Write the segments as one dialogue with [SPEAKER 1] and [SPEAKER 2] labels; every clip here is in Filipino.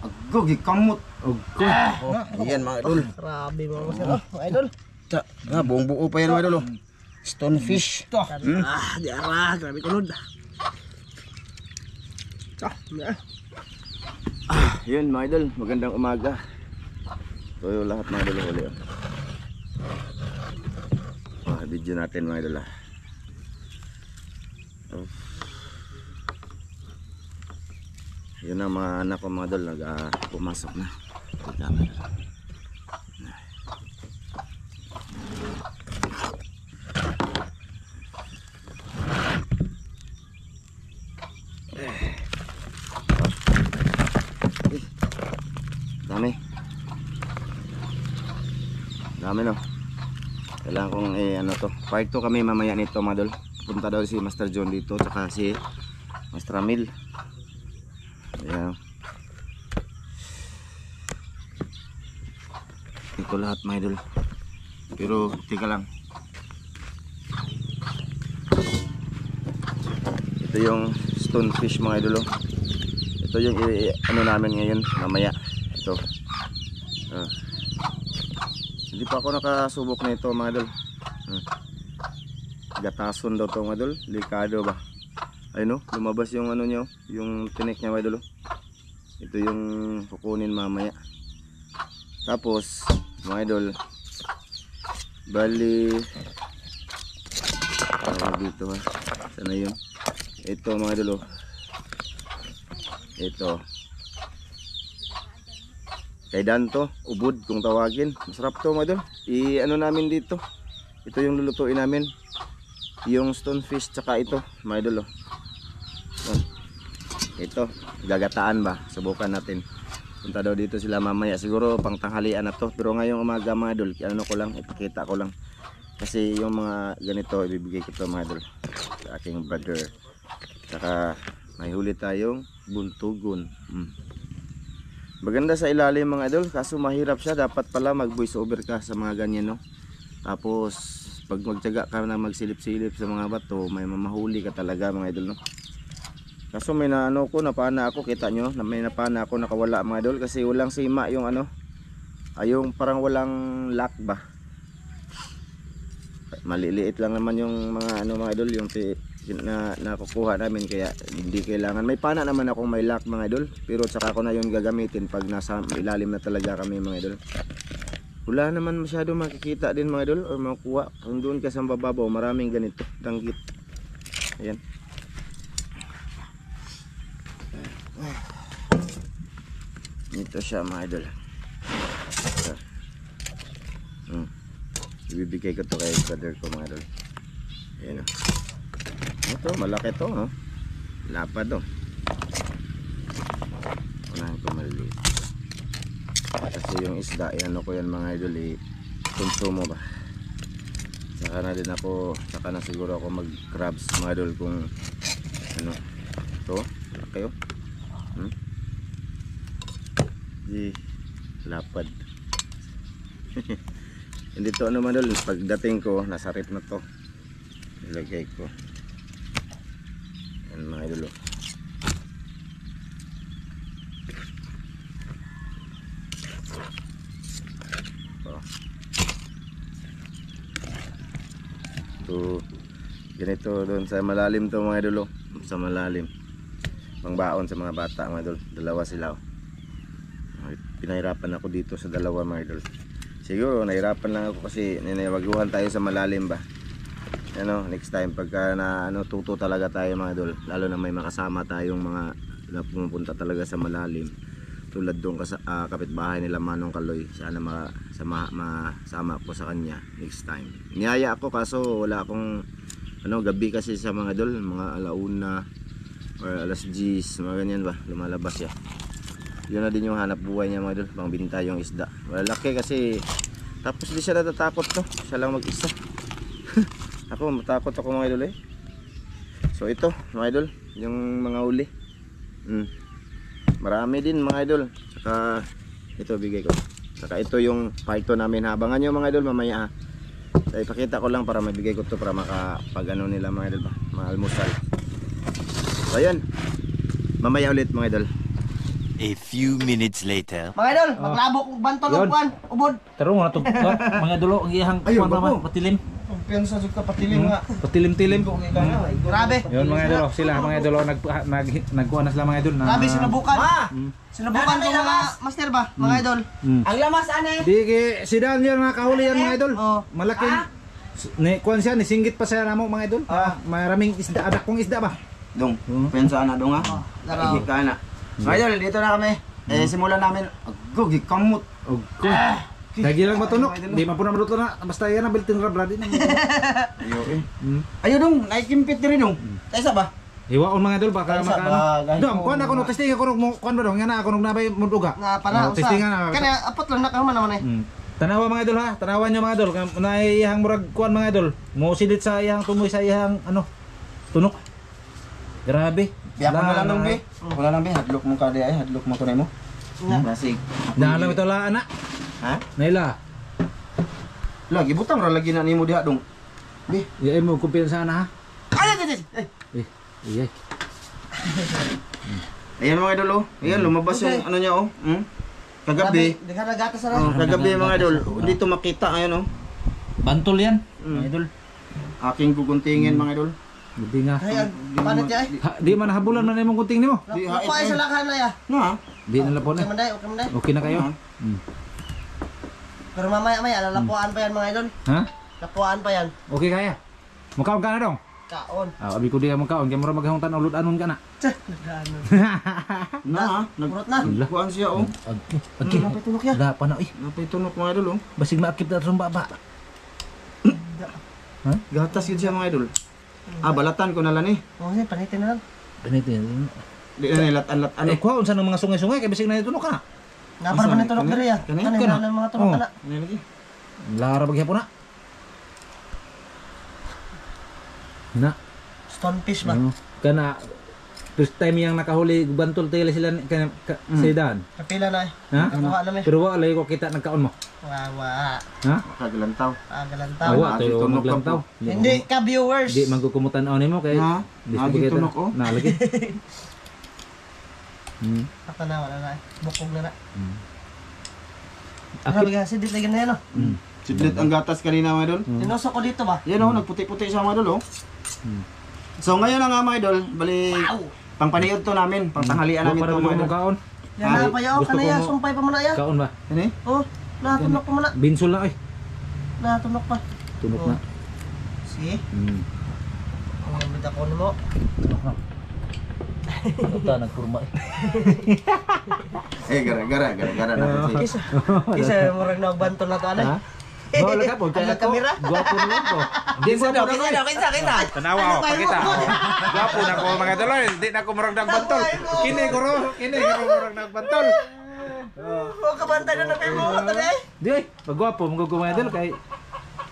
[SPEAKER 1] Aggo gikamot. Aggo.
[SPEAKER 2] Yan mga idol.
[SPEAKER 3] Grabe mga sir. Oh, mga idol.
[SPEAKER 2] Buong buo pa yan mga idol. Stonefish.
[SPEAKER 3] Di ara, grabe kulod.
[SPEAKER 2] Yun mga idol, magandang umaga. So yung lahat mga idol huli. Video natin mga idol. Yun ang mga anak ko mga idol, pumasok na. Dami no. Kailangan kong ano to. Part 2 kami mamaya nito mga idol. Punta daw si Master John dito tsaka si Master Ramil. Ayan. Ito lahat mga idol. Pero tika lang. Ito yung stonefish mga idol. Ito yung ano namin ngayon mamaya. Ito. Hindi pa ako nakasubok nito mga idol. Gatason daw to mga idol. Delikado ba? Ayun no, lumabas yung ano nyo, yung tinik niya mga idol. Ito yung kukunin mamaya. Tapos mga idol, bali dito ha. Sana yun. Ito mga idol. Ito. Kay Danto, ubod kung tawagin. Masarap to mga idol. I-ano namin dito. Ito yung lulutuin namin. Yung stonefish tsaka ito mga idol. Ito, gagataan ba? Subukan natin. Punta daw dito sila mamaya. Siguro pang tanghalian na to. Pero ngayong umaga mga idol, ano ko lang, ipakita ko lang. Kasi yung mga ganito, ibibigay ko to mga idol sa aking brother. Tsaka may huli tayong buntugon. Maganda sa ilalim mga idol, kaso mahirap siya. Dapat pala mag voice over ka sa mga ganyan no. Tapos pag magtiyaga ka na magsilip-silip sa mga bato, may mamahuli ka talaga mga idol no. Kaso may naano ko, napana ako, kita nyo, may napana ako nakawala mga idol. Kasi walang sima yung ano, yung parang walang lock ba. Maliliit lang naman yung mga ano mga idol, yung na nakukuha namin, kaya hindi kailangan. May pana naman akong may lock mga idol, pero tsaka ko na yung gagamitin pag nasa ilalim na talaga kami mga idol. Wala naman masyado makikita din mga idol or makuha. Kung doon ka sa bababaw, maraming ganito danggit. Ayan. Ito siya mga idol. Ibibigay ko to kay brother ko mga idol. Ayan o. Ito, malaki to, no? Lapad, oh. Unahin ko maliliit. Kasi yung isda, ano ko yan mga idol, konsumo ba? Saka na din ako, saka na siguro ako mag crabs mga idol kung ano. Ito, malaki, oh. Lapad. Hindi to ano mga idol, pagdating ko, nasa rip na to. Ilagay ko. Yan mga idol. Ito, ganito doon sa malalim to mga idol. Sa malalim. Pangbaon sa mga bata mga idol. Dalawa sila. Pinahirapan ako dito sa dalawa mga idol. Siguro nahirapan lang ako kasi ninawaguhan tayo sa malalim ba. Ano, next time pagka na ano, tuto talaga tayo mga idol, lalo na may makasama tayong mga na pumupunta talaga sa malalim, tulad doon sa kapitbahay nila Manong Kaloy. Sana masama ko sa kanya next time. Niyaya ako kaso wala akong ano, gabi kasi sa mga idol, mga alauna or alas 10 mga ganyan ba, lumalabas siya. Yun na din yung hanap buhay niya mga idol, pangbinta yung isda. Malaki kasi, tapos di siya natatakot no, siya lang mag-isa. Ako matakot ako mga idol eh. So ito mga idol, yung mga uli. Marami din mga idol. Saka ito bigay ko. Saka ito yung part 2 namin. Habangan nyo mga idol mamaya. So ipakita ko lang para mabigay ko to para makapag ano nila mga idol ba, mga almusal. So ayan, mamaya ulit mga idol.
[SPEAKER 4] A few minutes later.
[SPEAKER 3] Mga idol, maglabok og bantol
[SPEAKER 5] Yun.
[SPEAKER 3] og kuan, ubod.
[SPEAKER 5] Tarong na to. Mga dulo ang iyang
[SPEAKER 1] Ayun,
[SPEAKER 5] kuwan naman,
[SPEAKER 1] bako.
[SPEAKER 5] patilim.
[SPEAKER 1] Kumpiyansa jud ka patilim nga.
[SPEAKER 5] Patilim-tilim.
[SPEAKER 3] Grabe.
[SPEAKER 5] Yun mga idol, sila mga idol nagkuha na sila mga idol na.
[SPEAKER 3] Grabe sinubukan. Sinubukan ko mga master ba, mga idol.
[SPEAKER 6] Ang lamas ane.
[SPEAKER 5] Di si Dan yan mga kahuli yan mga idol.
[SPEAKER 3] Oh.
[SPEAKER 5] Malaking ni kuan siya ni singgit pa siya namo mga idol. Maraming isda, adak kong isda ba?
[SPEAKER 2] Dong, pensa na dong ha.
[SPEAKER 3] Daraw.
[SPEAKER 2] Ka na. Mga idol, dito na kami. Simulan namin.
[SPEAKER 1] Gogi kamot.
[SPEAKER 5] Og. Lagi lang matunok. Di man po na maluto na. Basta yan ang biltin rabra din.
[SPEAKER 2] Ayo Ayo dong, naikimpit diri dong. Taysa ba?
[SPEAKER 5] Hiwaon mga idol baka
[SPEAKER 2] Sa
[SPEAKER 5] makaano.
[SPEAKER 2] bagay.
[SPEAKER 5] Dong, kuan ako no testing ako no kuan ba dong nga na ako nung nabay muduga.
[SPEAKER 3] Nga para usa.
[SPEAKER 5] Testing nga.
[SPEAKER 3] Kanya apot lang na naman eh.
[SPEAKER 5] Tanawa mga idol ha. Tanawan nyo mga idol. Naay iyang murag kuan mga idol. Mo sidit sa iyang tumoy sa iyang ano tunok. Grabe.
[SPEAKER 2] Biyak mo na lang dong, be. Wala lang, be. Hadlok mo ka di ay. Hadlok mo tunay mo. Basig.
[SPEAKER 5] Naalam ito la anak.
[SPEAKER 2] Ha?
[SPEAKER 5] Naila.
[SPEAKER 2] Lagi butang ra lagi na nimo diha dong. Be.
[SPEAKER 5] Iya mo kumpiyansa na ha.
[SPEAKER 3] Ay.
[SPEAKER 5] Iya.
[SPEAKER 2] Ayan mga idol oh. Ayan lumabas yung ano niya oh. Kagabi.
[SPEAKER 3] Di ka nagatas sa
[SPEAKER 2] Kagabi mga idol. Dito makita ayan oh.
[SPEAKER 5] Bantol yan. Mga idol.
[SPEAKER 2] Aking guguntingin mga idol.
[SPEAKER 5] Buti nga.
[SPEAKER 3] Ay, panit ya.
[SPEAKER 5] Di man habulan man imong kunting nimo.
[SPEAKER 2] Di
[SPEAKER 3] Ako ay sa lakhan na ya.
[SPEAKER 2] Na.
[SPEAKER 5] Di na lapon
[SPEAKER 3] Okay
[SPEAKER 5] eh.
[SPEAKER 3] manday, okay manday.
[SPEAKER 5] Okay na kayo.
[SPEAKER 3] Pero mamaya lalapuan pa yan mga idol.
[SPEAKER 5] Ha?
[SPEAKER 3] Lapuan pa yan.
[SPEAKER 5] Okay kaya. Mukaon ka na dong.
[SPEAKER 3] Kaon.
[SPEAKER 5] Abi ko di ka mukaon kay mura maghahong tan ulod anon ka na.
[SPEAKER 2] Na.
[SPEAKER 3] Purot na.
[SPEAKER 2] Nagkuan siya oh.
[SPEAKER 5] Okay.
[SPEAKER 3] Napay tunok ya.
[SPEAKER 5] Da pa na eh.
[SPEAKER 2] Napay tunok mga idol oh.
[SPEAKER 5] Basig maakip na sa baba.
[SPEAKER 2] Gatas yun siya mga idol. Balatan ko na lang eh.
[SPEAKER 3] Oh, sige, panitin na lang.
[SPEAKER 5] Panitin.
[SPEAKER 2] Di na latan-lat ano.
[SPEAKER 5] Ano kuha unsa ng mga sungay-sungay kay bisig na tunok ka na.
[SPEAKER 3] Napar pa ni tunok diri ya.
[SPEAKER 2] Kani?
[SPEAKER 3] Kani na mga tunok
[SPEAKER 5] Oh.
[SPEAKER 3] kana.
[SPEAKER 2] Ano lagi?
[SPEAKER 5] Lara bagyapon na. Na.
[SPEAKER 3] Stonefish ba?
[SPEAKER 5] Kana first time yang nakahuli bantol tayo sila kana si Dan.
[SPEAKER 3] Kapila na eh.
[SPEAKER 5] Ha?
[SPEAKER 3] Nakuha na eh.
[SPEAKER 5] Pero wala ko kita nagkaon mo.
[SPEAKER 3] Wawa.
[SPEAKER 5] Ha?
[SPEAKER 2] Kagalantaw.
[SPEAKER 3] Agalantaw.
[SPEAKER 5] Awa
[SPEAKER 2] Ah,
[SPEAKER 5] to
[SPEAKER 2] tunok ka
[SPEAKER 5] maglantaw.
[SPEAKER 3] Hindi ka viewers.
[SPEAKER 5] Di magkukumutan on mo kay.
[SPEAKER 2] Ha? Agi tunok oh.
[SPEAKER 5] Na lagi.
[SPEAKER 3] Ako na wala na eh. Bukog na na.
[SPEAKER 5] Akit.
[SPEAKER 3] Grabe ka, sidit lagi na yan oh.
[SPEAKER 2] Sidlit ang gatas kanina mga idol.
[SPEAKER 3] Tinuso ko dito ba?
[SPEAKER 2] Yan oh, nagputi-puti siya mga idol oh. So ngayon na nga mga idol, bali pangpaniyod to namin, pangtanghalian namin
[SPEAKER 5] Para
[SPEAKER 2] to
[SPEAKER 5] mo
[SPEAKER 2] mga idol.
[SPEAKER 5] kaon.
[SPEAKER 3] Yan na pa yaw,
[SPEAKER 5] Gusto ko
[SPEAKER 3] kanaya,
[SPEAKER 5] mo-
[SPEAKER 3] sumpay pa muna ya.
[SPEAKER 5] Kaon ba?
[SPEAKER 2] Ano
[SPEAKER 3] Oh, natunok pa muna.
[SPEAKER 5] Binsol na ay.
[SPEAKER 3] Natunok pa.
[SPEAKER 5] Tunok
[SPEAKER 3] Oh.
[SPEAKER 5] na.
[SPEAKER 3] See? Ang ganda ko ni mo.
[SPEAKER 5] Ata nagkurma eh.
[SPEAKER 2] Gara na kasi.
[SPEAKER 3] Isa murag nagbantol na to ano.
[SPEAKER 5] Ha? Wala ka po,
[SPEAKER 3] Ang kamera.
[SPEAKER 5] Gwapo na lang ko.
[SPEAKER 3] Kinsa kita.
[SPEAKER 5] Tanawa ako, pakita. Gwapo na ko mga daloy, hindi na ako murag nagbantol. Kini ko murag nagbantol.
[SPEAKER 3] Oh, kabantay na kayo mo tadi.
[SPEAKER 5] Di ay, pagwapo mga mga daloy kay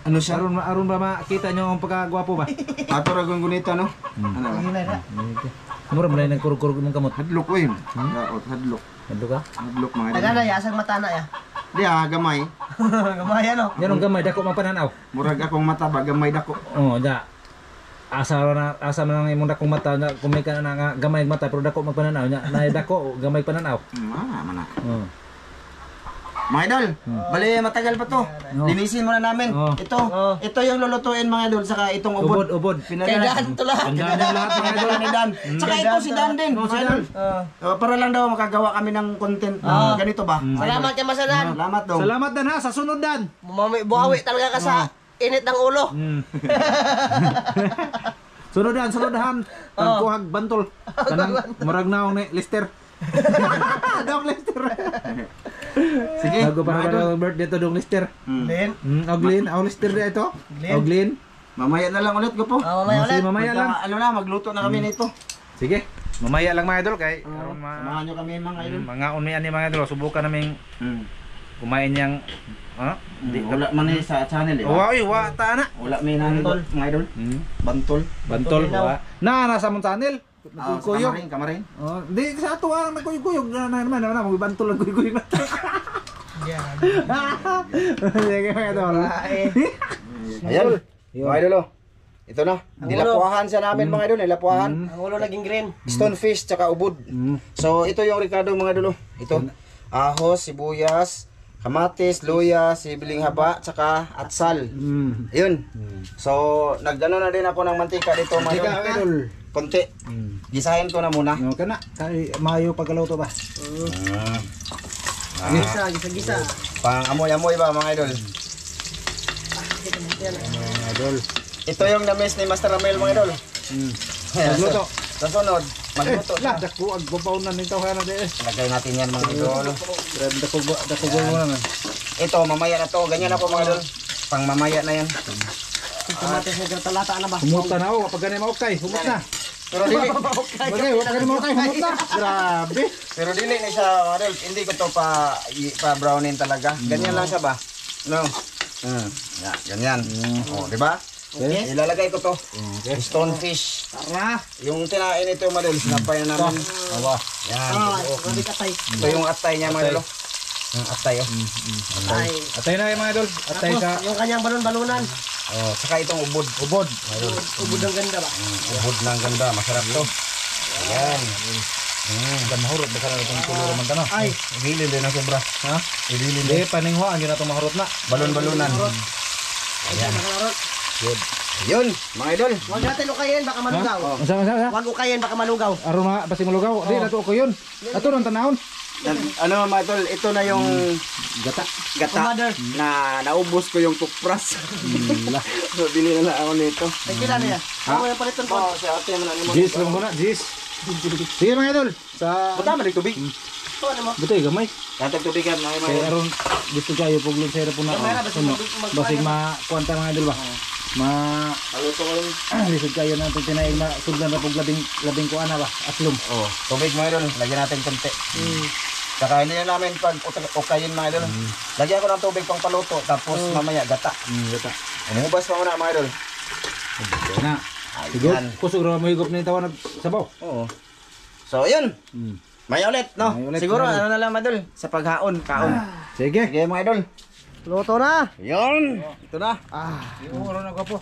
[SPEAKER 2] Ano siya?
[SPEAKER 5] aron ba makita nyo ang pagkagwapo ba?
[SPEAKER 2] Ato ra gun gunita no. Ano ba?
[SPEAKER 3] Hinay na.
[SPEAKER 5] Mura mo na nagkurkur ng kamot.
[SPEAKER 2] Hadlok ko yun. Hadlok.
[SPEAKER 5] Ano ka?
[SPEAKER 2] Hadlok mga idol.
[SPEAKER 3] Taga na ya, asang mata na ya.
[SPEAKER 2] Di gamay.
[SPEAKER 3] Gamaya no.
[SPEAKER 5] Yan ang gamay dako magpananaw.
[SPEAKER 2] Murag akong mata ba gamay dako.
[SPEAKER 5] Oh, da. Asa man ang imong dakong mata nga kumay ka na nga gamay mata pero dako magpananaw nya. Na dako gamay pananaw.
[SPEAKER 2] Mana.
[SPEAKER 5] Oh.
[SPEAKER 2] Mga idol, bali matagal pa to. Linisin muna namin.
[SPEAKER 5] Oh.
[SPEAKER 2] Ito yung lulutuin mga idol saka itong ubod.
[SPEAKER 5] Ubod.
[SPEAKER 3] Kay Dan to lahat.
[SPEAKER 5] Ang dami lahat mga idol.
[SPEAKER 2] Ni Dan. Saka ito si Dan din.
[SPEAKER 5] Oh, si
[SPEAKER 2] mga
[SPEAKER 5] Dan.
[SPEAKER 2] idol. Para lang daw makagawa kami ng content na ganito ba?
[SPEAKER 3] Salamat kay Masadan.
[SPEAKER 2] Salamat daw.
[SPEAKER 5] Salamat Dan ha sa sunod Dan.
[SPEAKER 3] Buhawi talaga ka sa init ng ulo.
[SPEAKER 5] Sunod-han. Pagkuhag bantol. Kanang murag naong ni Lister. Dong Lister.
[SPEAKER 2] Sige.
[SPEAKER 5] Bago para para birthday to dong Lister.
[SPEAKER 3] Din.
[SPEAKER 5] Oglin, Lister di ito. Oglin.
[SPEAKER 2] Mamaya na lang ulit ko po.
[SPEAKER 3] Mamaya
[SPEAKER 5] Sige,
[SPEAKER 3] ulit.
[SPEAKER 5] mamaya lang.
[SPEAKER 2] Ano na, magluto na kami nito.
[SPEAKER 5] Sige. Mamaya lang mga idol kay aron
[SPEAKER 2] Samahan nyo kami mga idol.
[SPEAKER 5] mga unian ni mga idol subukan naming kumain yang
[SPEAKER 2] Wala man eh sa channel eh.
[SPEAKER 5] wa ta na.
[SPEAKER 2] Wala may nantol mga idol. Bantol.
[SPEAKER 5] Bantol wa. Nasa mong channel. Kuyog.
[SPEAKER 2] Kamarin.
[SPEAKER 5] Oh, di sa ato ang nagkuyog na naman na mo bantol lang kuyog na.
[SPEAKER 3] Yan.
[SPEAKER 5] Sige mga idol.
[SPEAKER 2] Ayan. Mga idol oh. Ito na.
[SPEAKER 3] Ang
[SPEAKER 2] Dilapuahan siya namin mga idol. Dilapuahan.
[SPEAKER 3] Ang ulo naging green.
[SPEAKER 2] Stonefish tsaka ubod. So ito yung Ricardo mga idol. Ito. Ahos, sibuyas, kamatis, luya, sibiling haba, tsaka atsal. Yun. So nagdano na din ako ng mantika dito mga idol. Konti. Gisahin ko na muna.
[SPEAKER 5] No, kana. Kay mayo pagkalaw to ba?
[SPEAKER 3] Gisa.
[SPEAKER 2] Pang amoy-amoy ba mga idol?
[SPEAKER 5] Idol.
[SPEAKER 2] Ito yung na-miss ni Master Ramel mga idol.
[SPEAKER 5] Magluto.
[SPEAKER 2] Sa sunod, magluto
[SPEAKER 5] La,
[SPEAKER 2] na.
[SPEAKER 5] dako ag babaw na nito kaya na di.
[SPEAKER 2] Lagay natin yan mga idol.
[SPEAKER 5] Grabe dako mo na.
[SPEAKER 2] Ito, mamaya na to. Ganyan na po mga idol. Pang mamaya na yan.
[SPEAKER 3] Kamatis na talata na ba?
[SPEAKER 5] Humuta na ako kapag ganay maukay. Humut na.
[SPEAKER 2] Pero dili,
[SPEAKER 5] Bagay, wala ganay maukay. Humut na. Grabe.
[SPEAKER 2] pero dili na siya mga idol. Hindi ko to pa brownin talaga. Ganyan lang siya ba? No. Yeah, ganyan. Oh, di ba?
[SPEAKER 5] Okay.
[SPEAKER 2] Ilalagay ko to. Stonefish.
[SPEAKER 3] Tara.
[SPEAKER 2] Yung tinain ito mga idol, sinapay na namin.
[SPEAKER 5] Awa.
[SPEAKER 2] Yan.
[SPEAKER 3] Grabe katay.
[SPEAKER 2] Ito yung atay niya mga idol. Yung atay oh.
[SPEAKER 3] Ay.
[SPEAKER 5] Atay na mga idol. Atay
[SPEAKER 3] Tapos,
[SPEAKER 5] sa
[SPEAKER 3] yung kanyang balon-balunan.
[SPEAKER 2] Oh, saka itong ubod.
[SPEAKER 5] ubod.
[SPEAKER 3] Ubod ng ganda ba?
[SPEAKER 2] Ubod ng ganda, masarap to. Ayan.
[SPEAKER 5] Gan mahurot baka na itong tulo man tanong.
[SPEAKER 3] Ay.
[SPEAKER 2] Igilin din na sobra.
[SPEAKER 5] Ha?
[SPEAKER 2] Igilin
[SPEAKER 5] Hindi
[SPEAKER 2] din.
[SPEAKER 5] paningwa ang na to mahurot na.
[SPEAKER 2] Balon-balunan.
[SPEAKER 3] Ayan. Nakalarot.
[SPEAKER 5] Good.
[SPEAKER 2] Yun, mga idol.
[SPEAKER 3] Huwag natin ukayin, baka malugaw.
[SPEAKER 5] Masa.
[SPEAKER 3] Huwag ukayin, baka malugaw.
[SPEAKER 5] Aron na basi malugaw. Di nato ko yun. Ato nang tanahon.
[SPEAKER 2] Ano mga idol, ito na yung
[SPEAKER 5] Gata.
[SPEAKER 2] gata
[SPEAKER 3] Commander.
[SPEAKER 2] na naubos ko yung toothbrush. So, bili na lang ako nito.
[SPEAKER 3] Ay, kila niya. Ako yung palitan po.
[SPEAKER 2] Oh, si ate mo na limon.
[SPEAKER 5] Jis lang muna, jis. Sige mga idol. Sa
[SPEAKER 2] Buta man tubig.
[SPEAKER 3] Ito, ano mo?
[SPEAKER 5] butoy gamay.
[SPEAKER 2] Katag tubigan mga
[SPEAKER 5] Kay
[SPEAKER 2] idol.
[SPEAKER 5] aron gusto kayo puglon sa po na.
[SPEAKER 3] Gamay na, basta
[SPEAKER 5] Ano?
[SPEAKER 3] mag-
[SPEAKER 5] Basig makuanta mga idol ba.
[SPEAKER 2] Haluto ko yung
[SPEAKER 5] Lisod kayo na itong tinaig na sudlan na pag labing ko ana ba. Aslom.
[SPEAKER 2] oh, tubig mga idol. Lagyan natin konti. Saka hindi na namin pag ukayin mga idol. Lagyan ko ng tubig pang paluto. Tapos mamaya gata.
[SPEAKER 5] Gata.
[SPEAKER 2] Umubas pa muna mga idol.
[SPEAKER 5] Kaya na. Siguro,
[SPEAKER 2] Ayan.
[SPEAKER 5] kusog na mo higop na itawa na sabaw.
[SPEAKER 2] Oo. So, yun. May ulit, no?
[SPEAKER 5] May ulit,
[SPEAKER 2] Siguro,
[SPEAKER 5] mga idol.
[SPEAKER 2] ano na lang, idol? Sa paghaon, kaon.
[SPEAKER 5] Sige.
[SPEAKER 2] Sige, mga idol.
[SPEAKER 3] Luto na.
[SPEAKER 2] Yun. Ito na.
[SPEAKER 5] Yung oras na ko po.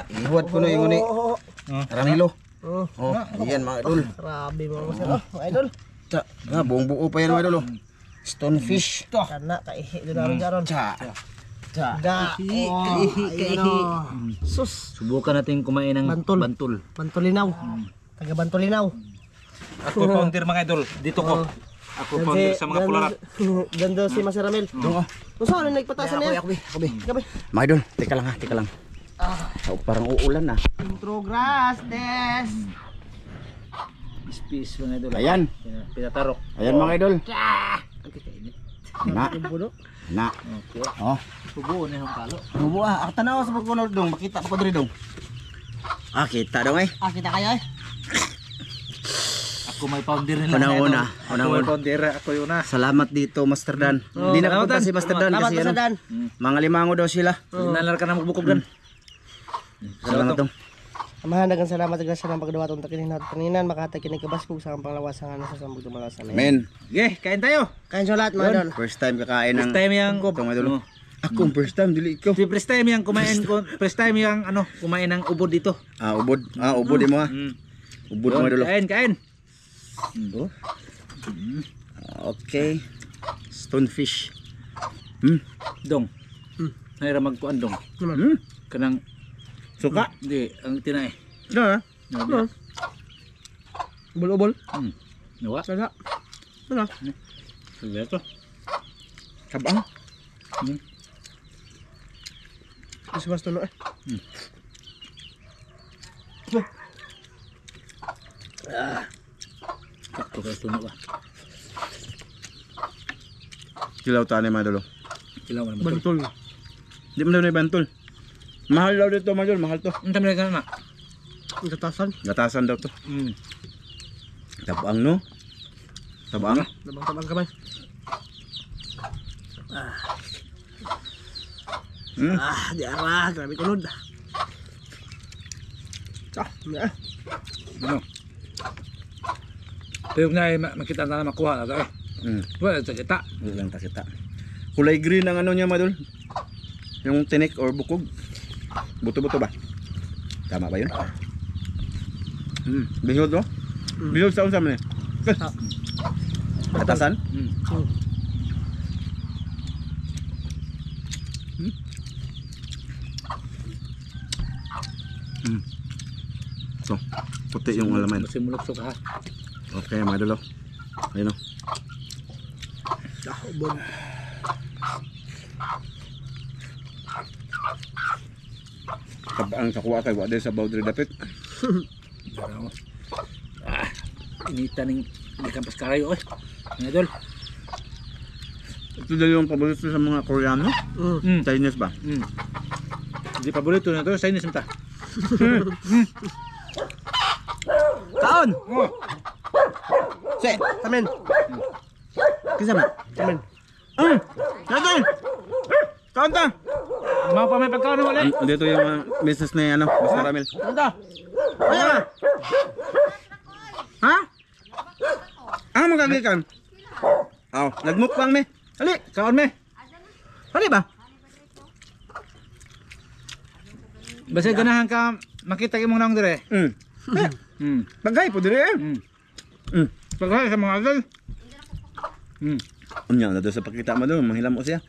[SPEAKER 2] Ihuwat ko na yung uni. Ramilo.
[SPEAKER 3] Oh,
[SPEAKER 2] Oh, yan mga idol.
[SPEAKER 3] grabe mo masarap. Idol.
[SPEAKER 2] Buong buo pa yan mga idol. Oh. Stonefish.
[SPEAKER 3] Kana, kaihi. Doon naroon dyan.
[SPEAKER 2] Cha.
[SPEAKER 3] Kaihi. Kaihi. Sus.
[SPEAKER 5] Subukan natin kumain ng
[SPEAKER 3] Bantol.
[SPEAKER 5] bantul.
[SPEAKER 3] Bantulinaw. Taga Bantulinaw.
[SPEAKER 5] Ako founder mga idol. Dito ko. Ako founder sa mga pularat.
[SPEAKER 3] Ganda si Master Ramel.
[SPEAKER 2] Doon oh.
[SPEAKER 3] Kung saan nagpatasan niya? Gabi.
[SPEAKER 2] Mga idol, teka lang ha, teka lang. Oh, parang uulan na.
[SPEAKER 3] Intro grass, des.
[SPEAKER 5] Space mga idol.
[SPEAKER 2] Ayan.
[SPEAKER 5] Pinatarok.
[SPEAKER 2] Ayan mga idol. Na.
[SPEAKER 3] Budo.
[SPEAKER 2] Na.
[SPEAKER 5] Okay.
[SPEAKER 2] Oh.
[SPEAKER 5] Subuon na yung kalo.
[SPEAKER 2] Bubo ah, tanaw sa pagkunod dong, makita pa ko diri dong. Ah, kita dong eh.
[SPEAKER 3] Kita kayo eh.
[SPEAKER 5] Ako may founder nila.
[SPEAKER 2] Una-una.
[SPEAKER 5] Ako may founder. Ako yun na.
[SPEAKER 2] Salamat dito, Master Dan. Hindi nakapunta si Master Dan
[SPEAKER 3] Salamat
[SPEAKER 2] kasi
[SPEAKER 3] Master
[SPEAKER 2] ano,
[SPEAKER 3] Dan.
[SPEAKER 2] mga limango daw sila.
[SPEAKER 5] Nalar ka na magbukog dan.
[SPEAKER 2] Salamat dong.
[SPEAKER 3] Amahan dagang salamat sa grasya ng pagdawa tong takinin at paninan makatay kinig kabaskog sa panglawasan nga sa sambog tumalasan.
[SPEAKER 2] Amen.
[SPEAKER 5] Okay, kain tayo.
[SPEAKER 3] Kain sa lahat mga idol.
[SPEAKER 2] First time kakain ng
[SPEAKER 5] First time yang
[SPEAKER 2] itong idol. Ako first time dili ikaw.
[SPEAKER 5] Si first time yang kumain ko, first time yang ano, kumain ng ubod dito.
[SPEAKER 2] Ah, ubod. Ah, ubod mo ha. Ubod mo idol.
[SPEAKER 5] Kain, kain.
[SPEAKER 2] Okay. Stonefish.
[SPEAKER 5] Dong. Nahira magkuan dong. Kanang
[SPEAKER 2] Suka.
[SPEAKER 5] hindi ang tinay.
[SPEAKER 2] Na.
[SPEAKER 3] Ubol-ubol.
[SPEAKER 5] Nawa.
[SPEAKER 3] Sala. Sala.
[SPEAKER 5] Sige to.
[SPEAKER 2] Kabang.
[SPEAKER 3] Mas mas tulo eh.
[SPEAKER 5] Sakto ka suno ba.
[SPEAKER 2] Kilaw tani mga idol.
[SPEAKER 5] Kilaw man.
[SPEAKER 3] Bantol.
[SPEAKER 2] Di mo na ibantol. Mahal daw dito mga idol, mahal to.
[SPEAKER 5] Ang dami ka na.
[SPEAKER 3] Gatasan.
[SPEAKER 2] Gatasan daw to. Tabang no? Tabang.
[SPEAKER 3] Labang-tabang kamay. Di arah. Grabe kunod.
[SPEAKER 5] Ano? Pero na makita na makuha na to eh. Wala sa kita.
[SPEAKER 2] Wala lang takita. Kulay green ang ano niya mga idol. Yung tinik or bukog. Buto-buto ba? Tama ba yun? Bihod no? Bihod sa unsam ni. Atasan? So, puti yung alaman.
[SPEAKER 5] Simulok ha.
[SPEAKER 2] Okay, mga idol. Ayun o. Kabaan sa kuha kay wala sa boundary dapit.
[SPEAKER 5] Inita ning kampas karayo eh. Mga idol.
[SPEAKER 2] Ito daw yung paborito sa mga Koreano. Chinese ba?
[SPEAKER 5] Hindi paborito na to, Chinese mata.
[SPEAKER 2] Kaon! Say!
[SPEAKER 3] Amen.
[SPEAKER 2] Kisama?
[SPEAKER 3] Amen.
[SPEAKER 2] Kaon! Kaon ta!
[SPEAKER 5] Mau pa may pagkaon wala.
[SPEAKER 2] Dito yung business ni ano, Mr. Ramil.
[SPEAKER 3] Ito.
[SPEAKER 2] Ayan! Ha? Ah, magagikan? Aw, nagmukbang me.
[SPEAKER 5] Ali, kaon me.
[SPEAKER 2] Hali ba?
[SPEAKER 5] Basta ganahan ka makita imong nang dire.
[SPEAKER 2] Bagay po dire.
[SPEAKER 5] Pagkaya sa mga idol.
[SPEAKER 2] Unya na doon sa pakita mo doon, manghilam mo siya.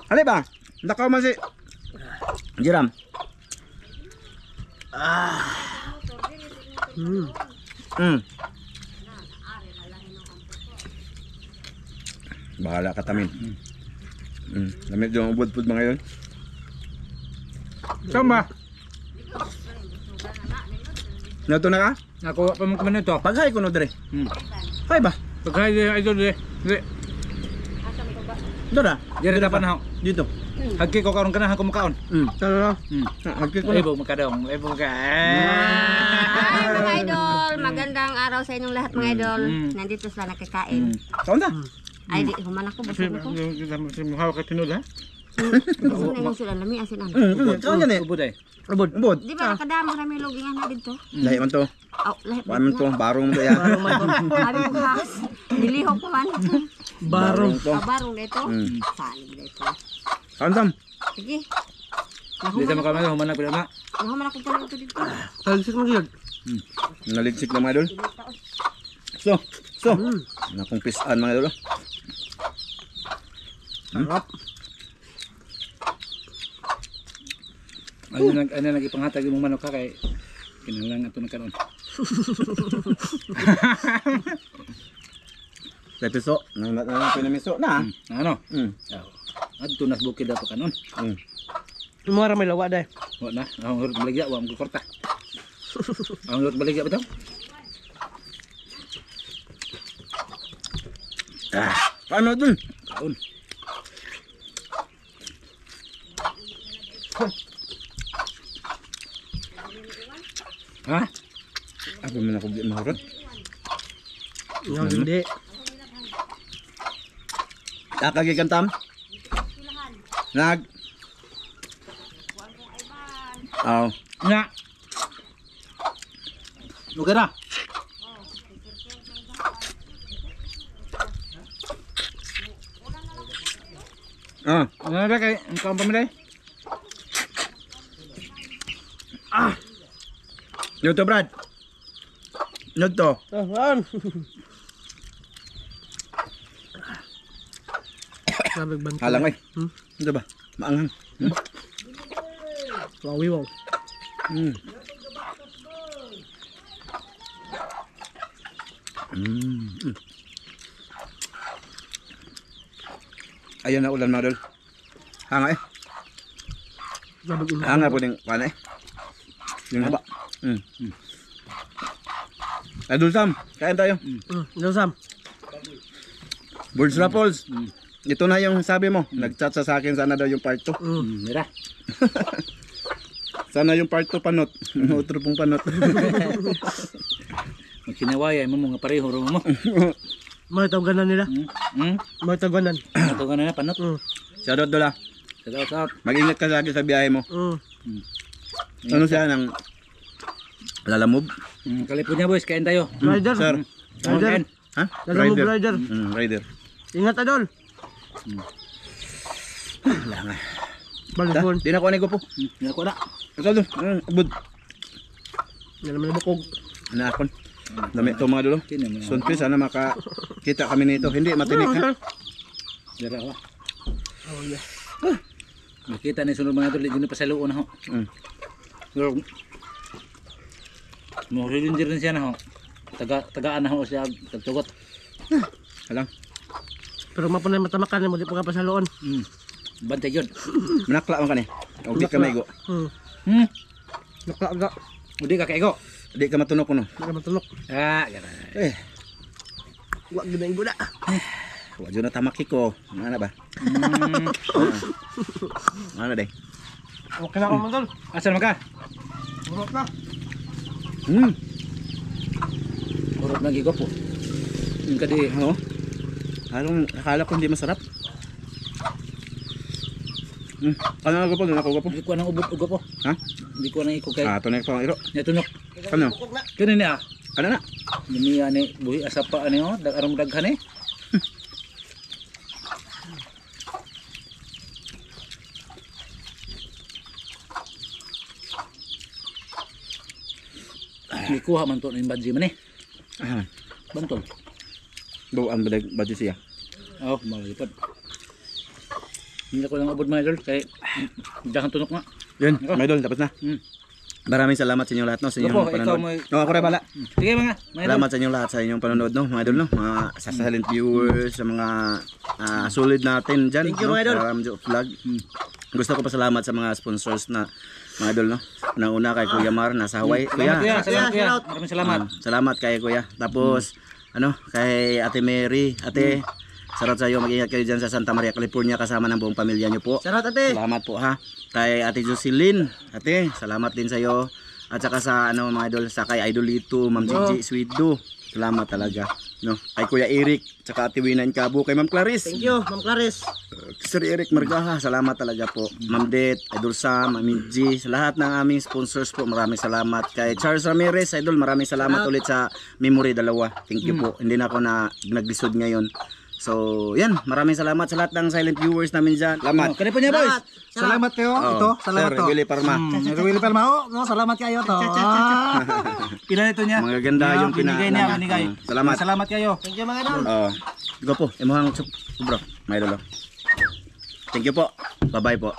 [SPEAKER 2] Hali ba? Dakaw man si Jiram. Bahala ka tamin. Lamit yung ubod-pod mga yun.
[SPEAKER 5] Sama.
[SPEAKER 2] Nato na ka?
[SPEAKER 5] Ako pa man kuno to.
[SPEAKER 2] Paghay ko no dire. Hay ba?
[SPEAKER 5] Pagkaya idol dire.
[SPEAKER 2] Dora.
[SPEAKER 5] Dire dapat na.
[SPEAKER 2] Dito.
[SPEAKER 5] Hagki ko karon ganahan ko makaon.
[SPEAKER 2] Tara. Hagkit ko na.
[SPEAKER 5] Ebo makadaong, ebo ka.
[SPEAKER 6] Hi mga idol, magandang araw sa inyong lahat mga idol. Nandito sila nakakain.
[SPEAKER 2] Kaon ta?
[SPEAKER 6] Ay di, human ako, busog ako.
[SPEAKER 5] Muhaw ka tinod ha.
[SPEAKER 6] Gusto na yung sila lami, asin ano.
[SPEAKER 2] Kaon yan eh.
[SPEAKER 5] Ubod ay.
[SPEAKER 2] Ubod. Ubod.
[SPEAKER 6] Di ba nakadamo kami luging ano dito?
[SPEAKER 2] Lahi man to.
[SPEAKER 6] Oh, lahat
[SPEAKER 2] Kuan man to. Barong mo to yan.
[SPEAKER 6] Sabi ko has, nilihok ko man.
[SPEAKER 2] Barong to.
[SPEAKER 6] Barong dito. Salig dito.
[SPEAKER 2] Kaon tam.
[SPEAKER 6] Sige.
[SPEAKER 5] Di sa makamay human na pila na.
[SPEAKER 6] Nahuman ako pala ito dito.
[SPEAKER 3] Talisik mo gyud.
[SPEAKER 2] Naligsik na mga idol. So. Nakong pisan mga idol.
[SPEAKER 3] Sarap.
[SPEAKER 5] Ano nagipanghatag imong manok ka kay kinahanglan ato na karon.
[SPEAKER 2] Sa piso. Nang pinamiso na.
[SPEAKER 5] Ano? Adto nas bukid ato kanon.
[SPEAKER 3] Lumara may lawa dai.
[SPEAKER 5] Wa na, ang hurot baligya wa mo korta. Ang hurot baligya bitaw.
[SPEAKER 2] Paano dun?
[SPEAKER 5] Kaon. Ha?
[SPEAKER 2] Ako man ako di mahurot.
[SPEAKER 3] Yung hindi.
[SPEAKER 2] Kakagikan tam. Nag. Aw.
[SPEAKER 5] Nya. Lugar na. Ano na kay ang kaon pamilay?
[SPEAKER 2] Nyoto Brad. Nyoto.
[SPEAKER 3] Ahan. Sabag ban.
[SPEAKER 2] Halang ay. Ano ba? Maanghang.
[SPEAKER 3] Wawi wow.
[SPEAKER 2] Ayan na ulan mga dol. Hanga eh.
[SPEAKER 3] Sabag ulo.
[SPEAKER 2] Hanga po din kana eh. Yung haba. Idol Sam, kain tayo.
[SPEAKER 3] Ikaw Sam.
[SPEAKER 2] Birds Raffles. Ito na yung sabi mo. Nag-chat sa akin sana daw yung part 2.
[SPEAKER 5] Mira.
[SPEAKER 2] Sana yung part 2 panot. Outro pong panot.
[SPEAKER 5] Magkinawaya mo mga pareho ro mo.
[SPEAKER 3] May tawagan nila. May tawagan.
[SPEAKER 5] Ato ka na panot.
[SPEAKER 2] Shoutout Dola.
[SPEAKER 5] Shout out.
[SPEAKER 2] Mag-ingat ka lagi sa biyahe mo. Ano siya ng lalamove?
[SPEAKER 5] Kalipod niya boys, kain tayo.
[SPEAKER 3] Rider.
[SPEAKER 2] Sir.
[SPEAKER 3] Rider.
[SPEAKER 2] Ha?
[SPEAKER 3] Dalang mo rider.
[SPEAKER 2] Rider.
[SPEAKER 3] Ingat idol.
[SPEAKER 2] Wala nga.
[SPEAKER 3] Balibon.
[SPEAKER 2] Di na ko anigo po.
[SPEAKER 5] Hindi ako na.
[SPEAKER 2] Ito doon. Ubod.
[SPEAKER 3] Yan naman na bukog.
[SPEAKER 2] Anakon. Dami ito mga dulo. Sunpi, sana makakita kami nito. Hindi, matinik ha.
[SPEAKER 5] Dara ako. Nakita ni sunod mga idol, hindi na pa sa luon na ho. Pero, mahusilin din siya na ho. Tagaan na ho siya, tagtugot.
[SPEAKER 2] Alang.
[SPEAKER 3] Pero mapunay matamakan mo di pa ka pa sa loon.
[SPEAKER 5] Bantay yun.
[SPEAKER 2] Manakla man ka ni. O di ka maigo.
[SPEAKER 3] Nakaaga.
[SPEAKER 5] Udi ka kaigo.
[SPEAKER 2] Di ka matunok no.
[SPEAKER 3] Di ka matulok.
[SPEAKER 5] Gana.
[SPEAKER 3] Huwag ginayin ko na.
[SPEAKER 2] Wa jud na tamaki ko. Ano ba? Ano day?
[SPEAKER 3] Okay na ako man tol.
[SPEAKER 5] Asa naman ka?
[SPEAKER 3] Burot na.
[SPEAKER 5] Urot na gigo po. Yung kadi,
[SPEAKER 2] Oo. Akala ko hindi masarap. Ano ko po? Ano ko po?
[SPEAKER 5] hindi ko nang ubot ugo po.
[SPEAKER 2] Ha?
[SPEAKER 5] Hindi ko nang iko kay.
[SPEAKER 2] Tunay ko ang iro.
[SPEAKER 5] Natunok.
[SPEAKER 2] Ano?
[SPEAKER 5] Kani niya.
[SPEAKER 2] Ano na?
[SPEAKER 5] Nimiya ni buhi asapa ani ho, arong daghan eh. May kuha man to ng badji man eh. Bantol.
[SPEAKER 2] Bawaan ba siya?
[SPEAKER 5] Oh, malipad. Hindi ko lang abot mga idol kay dahan tunok nga.
[SPEAKER 2] Yun, may idol, tapos na. Maraming salamat sa inyong lahat no, sa
[SPEAKER 5] Opo,
[SPEAKER 2] inyong
[SPEAKER 5] ikaw
[SPEAKER 2] panonood.
[SPEAKER 5] may-
[SPEAKER 2] No, ako rin pala.
[SPEAKER 5] Sige mga idol.
[SPEAKER 2] Salamat sa inyong lahat sa inyong panonood no, mga idol no, mga sa silent viewers, sa mga solid natin diyan.
[SPEAKER 3] Thank you, mga idol.
[SPEAKER 2] Ramjo Vlog. Gusto ko pa salamat sa mga sponsors na mga idol no. Una kay Kuya Mar nasa Hawaii.
[SPEAKER 5] Salamat kuya, salamat kuya.
[SPEAKER 3] shout out.
[SPEAKER 5] Maraming salamat.
[SPEAKER 2] Salamat kay Kuya. Tapos kay Ate Mary, Ate sarot sa iyo, mag-ingat kayo dyan sa Santa Maria, California kasama ng buong pamilya niyo po.
[SPEAKER 3] Sarot ate.
[SPEAKER 2] Salamat po ha. Kay Ate Jocelyn, ate, salamat din sa iyo. At saka sa mga idol, sa kay Idolito, Ma'am Gigi Sweetdo. Salamat talaga. No, kay Kuya Eric, saka Ate Wina Incabo, kay Ma'am Clarice.
[SPEAKER 3] Thank you, Ma'am Clarice.
[SPEAKER 2] Sir Eric Margaha, salamat talaga po. Ma'am Det, Idol Sam, Ma'am G, sa lahat ng aming sponsors po, maraming salamat. Kay Charles Ramirez, Idol, maraming salamat ulit sa Memory dalawa. Thank you po. Hindi na ako naglisod ngayon. So, yan, maraming salamat sa lahat ng silent viewers namin dyan. Salamat.
[SPEAKER 5] Kani po niya boys.
[SPEAKER 1] Salamat kayo. Ito, salamat
[SPEAKER 2] Sir
[SPEAKER 1] to.
[SPEAKER 2] Willie Parma.
[SPEAKER 1] Willie Palma. No, salamat kayo to.
[SPEAKER 5] Pila nito niya.
[SPEAKER 2] Mga ganda yung
[SPEAKER 5] binigay niya, binigay.
[SPEAKER 2] Salamat.
[SPEAKER 5] Salamat kayo.
[SPEAKER 3] Thank you mga idol.
[SPEAKER 2] Go po, imuhang bro. May idol. Thank you po. Bye-bye po.